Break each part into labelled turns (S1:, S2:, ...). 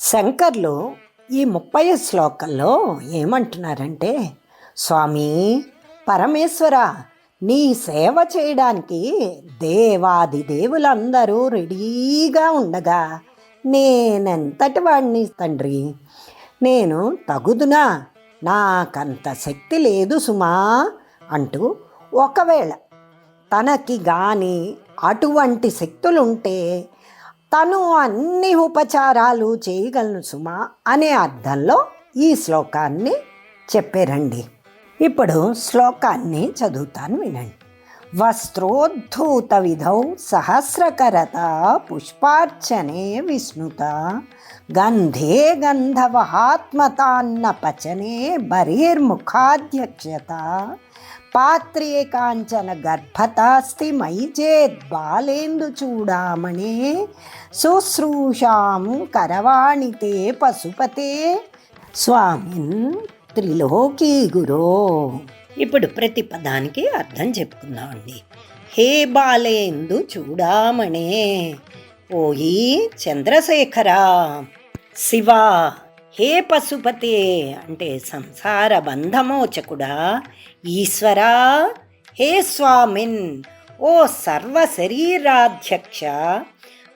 S1: శంకర్లు ఈ 30 శ్లోకంలో ఏమంటున్నారంటే, స్వామి పరమేశ్వర, నీ సేవ చేయడానికి దేవాది దేవులందరూ రెడీగా ఉండగా నేనెంతటి వాడిని తండ్రి, నేను తగుదునా, నాకంత శక్తి లేదు సుమా అంటూ, ఒకవేళ తనకి కానీ అటువంటి శక్తులుంటే తను అన్ని ఉపచారాలు చేయగలను సుమా అనే అర్థంలో ఈ శ్లోకాన్ని చెప్పారండి. ఇప్పుడు శ్లోకాన్ని చదువుతాను, వినండి. వస్త్రోద్ధూత విధౌ సహస్రకరత పుష్పార్చనే విష్ణుత గంధే గంధవహాత్మతాన్న పచనే బహిర్ముఖాధ్యక్షత పాత్రే కాంచన గర్భతాస్తి మయి చేద్ బాలేందు చూడామణే శుశ్రూషాం కరవాణితే పశుపతే స్వామిన్ త్రిలోకీ గురో. ఇప్పుడు ప్రతి పదానికి అర్థం చెప్పుకుందామండి. హే బాలేందు చూడామణే, ఓయి చంద్రశేఖరా. శివ, హే పశుపతే అంటే సంసార బంధమోచకుడా. ఈశ్వరా, హే స్వామిన్ ఓ సర్వశరీరాధ్యక్ష.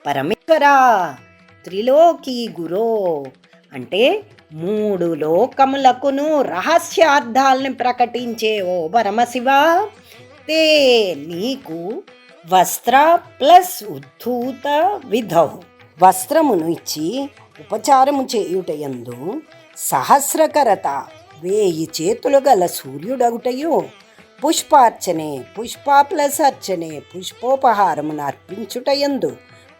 S1: పరమేశ్వరా, త్రిలోకీ గురో అంటే 3 లోకములకును రహస్యార్థాలని ప్రకటించే ఓ పరమశివ, తే నీకు వస్త్ర ప్లస్ ఉద్ధూత విధౌ వస్త్రమును ఇచ్చి ఉపచారము చేయుటయందు సహస్రకరత 1000 చేతులు గల సూర్యుడగుటయు పుష్పార్చనే పుష్ప ప్లస్ అర్చనే పుష్పోపహారమును అర్పించుటయందు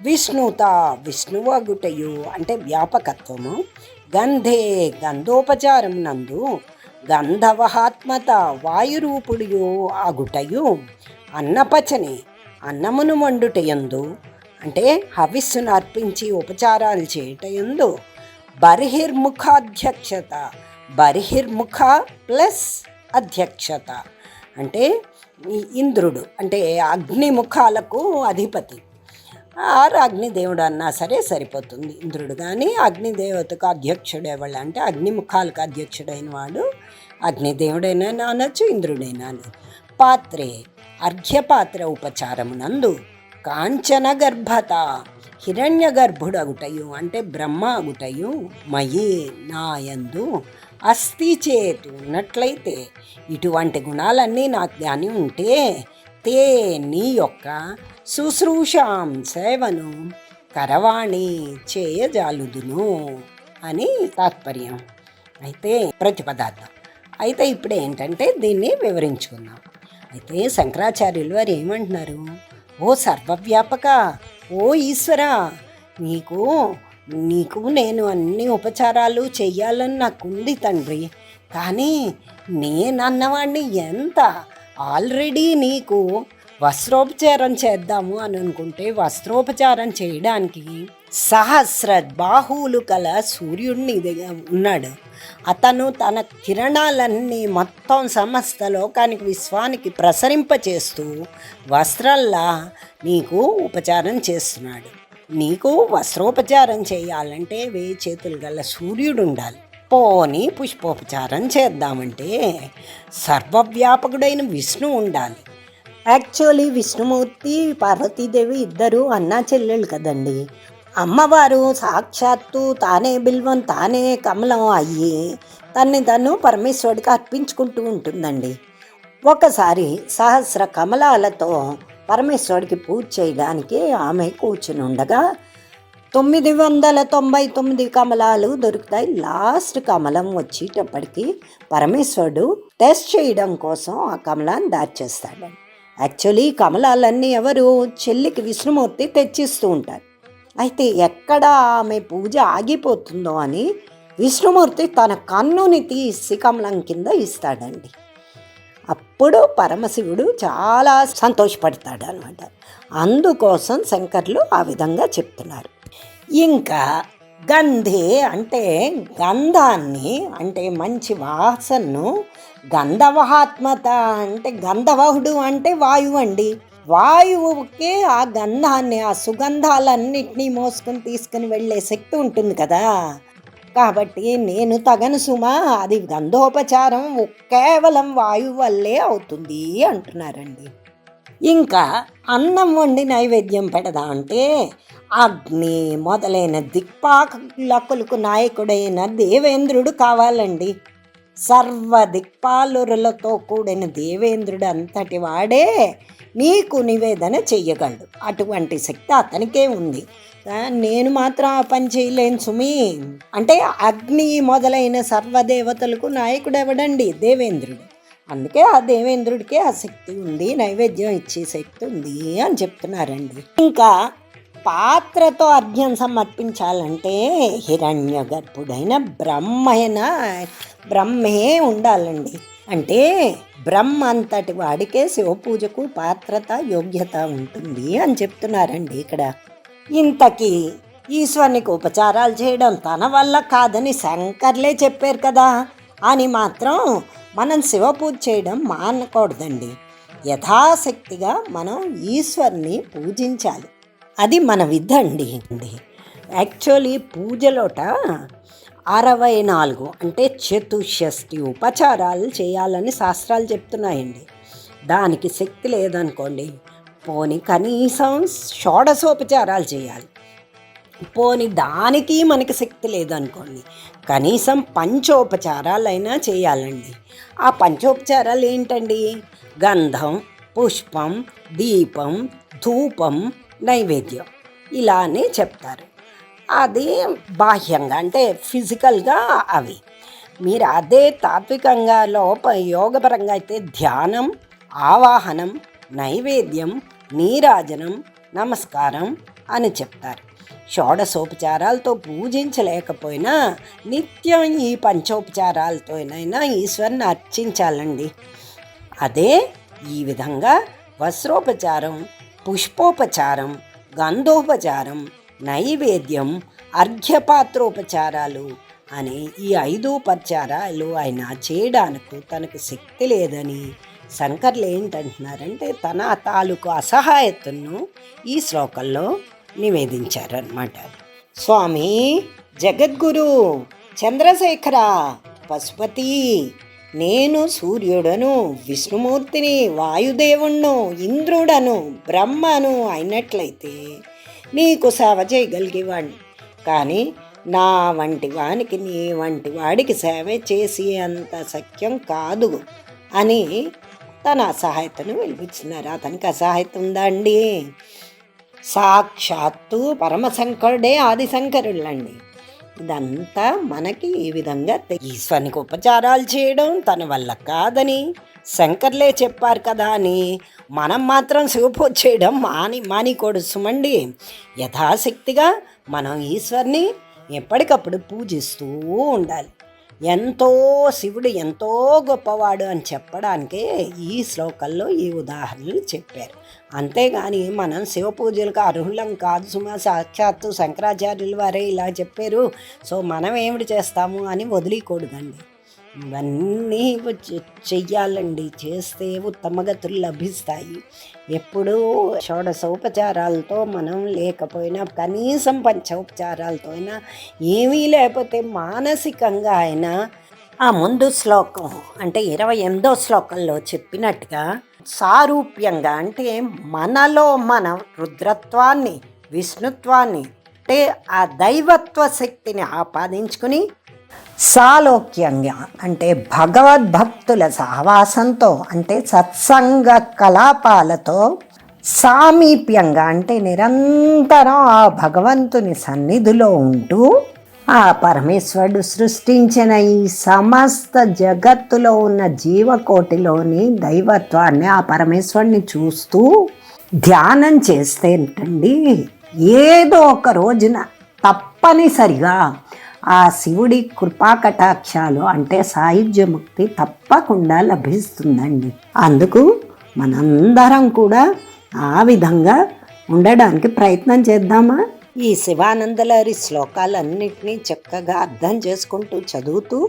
S1: విష్ణుత విష్ణువగుటయు అంటే వ్యాపకత్వము గంధే గంధోపచారం నందు గంధవహాత్మత వాయురూపుడియు ఆగుటయు అన్నపచనే అన్నమును వండుటయందు అంటే హవిస్సును అర్పించి ఉపచారాలు చేయటయందు బహిర్ముఖాధ్యక్షత బహిర్ముఖ ప్లస్ అధ్యక్షత అంటే ఇంద్రుడు అంటే అగ్నిముఖాలకు అధిపతి. ఆరు అగ్నిదేవుడు అన్నా సరే సరిపోతుంది. ఇంద్రుడు కానీ అగ్నిదేవతకు అధ్యక్షుడు ఎవళ్ళు అంటే అగ్నిముఖాలకు అధ్యక్షుడైన వాడు అగ్నిదేవుడైనా అనొచ్చు, ఇంద్రుడైనా. పాత్రే అర్ఘ్యపాత్ర ఉపచారమునందు కాంచన గర్భత హిరణ్య గర్భుడగుటయు అంటే బ్రహ్మ అగుటయు మయి నాయందు అస్థి చేతు ఉన్నట్లయితే ఇటువంటి గుణాలన్నీ నాకు కానీ ఉంటే తే నీ యొక్క శుశ్రూషాం సేవను కరవాణి చేయజాలుదును అని తాత్పర్యం. అయితే ప్రతిపదార్థం అయితే ఇప్పుడు ఏంటంటే దీన్ని వివరించుకుందాం. అయితే శంకరాచార్యులు వారు ఏమంటున్నారు, ఓ సర్వవ్యాపక, ఓ ఈశ్వర, నీకు నేను అన్ని ఉపచారాలు చెయ్యాలని నాకుంది తండ్రి. కానీ నేనన్నవాడిని ఎంత ఆల్రెడీ నీకు వస్త్రోపచారం చేద్దాము అని అనుకుంటే వస్త్రోపచారం చేయడానికి సహస్ర బాహువులు కల సూర్యుడిని ఉన్నాడు. అతను తన కిరణాలన్నీ మొత్తం సమస్త లోకానికి విశ్వానికి ప్రసరింపచేస్తూ వస్త్రల్లా నీకు ఉపచారం చేస్తున్నాడు. నీకు వస్త్రోపచారం చేయాలంటే 1000 చేతులు గల సూర్యుడు ఉండాలి. పోని పుష్పోపచారం చేద్దామంటే సర్వవ్యాపకుడైన విష్ణు ఉండాలి. యాక్చువల్లీ విష్ణుమూర్తి పార్వతీదేవి ఇద్దరు అన్నా చెల్లెళ్ళు కదండి. అమ్మవారు సాక్షాత్తు తానే బిల్వం తానే కమలం అయ్యి తను పరమేశ్వరుడికి అర్పించుకుంటూ ఉంటుందండి. ఒకసారి సహస్ర కమలాలతో పరమేశ్వరుడికి పూజ చేయడానికి ఆమె కూర్చుని ఉండగా 999 కమలాలు దొరుకుతాయి. లాస్ట్ కమలం వచ్చేటప్పటికి పరమేశ్వరుడు టెస్ట్ చేయడం కోసం ఆ కమలాన్ని దాచేస్తాడు. యాక్చువల్లీ కమలాలన్నీ ఎవరు చెల్లికి విష్ణుమూర్తి తెచ్చిస్తూ ఉంటారు. అయితే ఎక్కడ ఆమె పూజ ఆగిపోతుందో అని విష్ణుమూర్తి తన కన్నుని తీసి కమలం కింద ఇస్తాడండి. అప్పుడు పరమశివుడు చాలా సంతోషపడతాడు అనమాట. అందుకోసం శంకర్లు ఆ విధంగా చెప్తున్నారు. ఇంకా గంధే అంటే గంధాన్ని అంటే మంచి వాసనను, గంధవహాత్మత అంటే గంధవహుడు అంటే వాయువు అండి. వాయువుకి ఆ గంధాన్ని, ఆ సుగంధాలన్నిటినీ మోసుకొని తీసుకుని వెళ్ళే శక్తి ఉంటుంది కదా. కాబట్టి నేను తగను సుమా, అది గంధోపచారం కేవలం వాయువు వల్లే అవుతుంది అంటున్నారండి. ఇంకా అన్నం వండి నైవేద్యం పెడదా అంటే అగ్ని మొదలైన దిక్పాలకులకు నాయకుడైన దేవేంద్రుడు కావాలండి. సర్వ దిక్పాలురులతో కూడిన దేవేంద్రుడు అంతటి వాడే నీకు నివేదన చెయ్యగలడు. అటువంటి శక్తి అతనికే ఉంది. నేను మాత్రం ఆ పని చేయలేను సుమి అంటే అగ్ని మొదలైన సర్వదేవతలకు నాయకుడు ఎవడండి? దేవేంద్రుడు. అందుకే ఆ దేవేంద్రుడికే ఆ శక్తి ఉంది, నైవేద్యం ఇచ్చే శక్తి ఉంది అని చెప్తున్నారండి. ఇంకా పాత్రతో అర్ఘ్యం సమర్పించాలంటే హిరణ్య గర్భుడైన బ్రహ్మే ఉండాలండి. అంటే బ్రహ్మ అంతటి వాడికే శివపూజకు పాత్రత యోగ్యత ఉంటుంది అని చెప్తున్నారండి ఇక్కడ. ఇంతకీ ఈశ్వరునికి ఉపచారాలు చేయడం తన వల్ల కాదని శంకర్లే చెప్పారు కదా అని మాత్రం మనం శివపూజ చేయడం మానకూడదండి. యథాశక్తిగా మనం ఈశ్వరుని పూజించాలి. అది మన విధి అండి. యాక్చువల్లీ పూజలోట 64 అంటే చతుషష్ఠి ఉపచారాలు చేయాలని శాస్త్రాలు చెప్తున్నాయండి. దానికి శక్తి లేదనుకోండి, పోని కనీసం షోడశోపచారాలు చేయాలి. పోని దానికి మనకి శక్తి లేదనుకోండి, కనీసం పంచోపచారాలైనా చేయాలండి. ఆ పంచోపచారాలు ఏంటండి? గంధం, పుష్పం, దీపం, ధూపం, నైవేద్యం ఇలానే చెప్తారు. అది బాహ్యంగా అంటే ఫిజికల్గా అవి. మీరు అదే తాత్వికంగా యోగపరంగా అయితే ధ్యానం, ఆవాహనం, నైవేద్యం, నీరాజనం, నమస్కారం అని చెప్తారు. షోడశోపచారాలతో పూజించలేకపోయినా నిత్యం ఈ పంచోపచారాలతోనైనా ఈశ్వరుని అర్చించాలండి. అదే ఈ విధంగా వస్త్రోపచారం, పుష్పోపచారం, గంధోపచారం, నైవేద్యం, అర్ఘ్యపాత్రోపచారాలు అనే ఈ 5 ఉపచారాలు ఆయన చేయడానికి తనకు శక్తి లేదని శంకర్లు ఏంటంటున్నారంటే తన తాలూకు అసహాయతను ఈ శ్లోకంలో నివేదించారన్నమాట. స్వామి జగద్గురు చంద్రశేఖర పశుపతి, నేను సూర్యుడను, విష్ణుమూర్తిని, వాయుదేవుణ్ణు, ఇంద్రుడను, బ్రహ్మను అయినట్లయితే నీకు సేవ చేయగలిగేవాడిని. కానీ నా వంటి వానికి, నీ వంటి వాడికి సేవ చేసి అంత శక్యం కాదు అని తన అసహాయతను వెలిపించినారు. అతనికి అసహాయత ఉందా అండి? సాక్షాత్తు పరమశంకరుడే ఆదిశంకరులండి. ఇదంతా మనకి ఈ విధంగా ఈశ్వరునికి ఉపచారాలు చేయడం తన వల్ల కాదని శంకర్లే చెప్పారు కదా అని మనం మాత్రం శివపూజ చేయడం మానికోడు సుమండి. యథాశక్తిగా మనం ఈశ్వరుని ఎప్పటికప్పుడు పూజిస్తూ ఉండాలి. శివుడు ఎంతో గొప్పవాడు అని చెప్పడానికే ఈ శ్లోకంలో ఈ ఉదాహరణలు చెప్పారు. అంతేగాని మనం శివ పూజలకు అర్హులం కాదు సుమా, సాక్షాత్తు శంకరాచార్యుల వారే ఇలా చెప్పారు, సో మనం ఏమిటి చేస్తాము అని వదిలేయకూడదండి. ఇవన్నీ చెయ్యాలండి. చేస్తే ఉత్తమగతులు లభిస్తాయి. ఎప్పుడూ షోడశోపచారాలతో మనం లేకపోయినా కనీసం పంచోపచారాలతో అయినా, ఏమీ లేకపోతే మానసికంగా అయినా ఆ ముందు శ్లోకం అంటే 28వ శ్లోకంలో చెప్పినట్టుగా సారూప్యంగా అంటే మనలో మన రుద్రత్వాన్ని, విష్ణుత్వాన్ని అంటే ఆ దైవత్వ శక్తిని ఆపాదించుకుని సాలోక్యంగా అంటే భగవద్భక్తుల సహవాసంతో అంటే సత్సంగ కలాపాలతో సామీప్యంగా అంటే నిరంతరం ఆ భగవంతుని సన్నిధిలో ఉంటూ ఆ పరమేశ్వరుడు సృష్టించిన ఈ సమస్త జగత్తులో ఉన్న జీవకోటిలోని దైవత్వాన్ని, ఆ పరమేశ్వరుని చూస్తూ ధ్యానం చేస్తేంటండి ఏదో ఒక రోజున తప్పనిసరిగా ఆ శివుడి కృపాకటాక్షాలు అంటే సాయుధ్యముక్తి తప్పకుండా లభిస్తుందండి. అందుకు మనందరం కూడా ఆ విధంగా ఉండడానికి ప్రయత్నం చేద్దామా? ఈ శివానందలహరి శ్లోకాలన్నింటినీ చక్కగా అర్థం చేసుకుంటూ చదువుతూ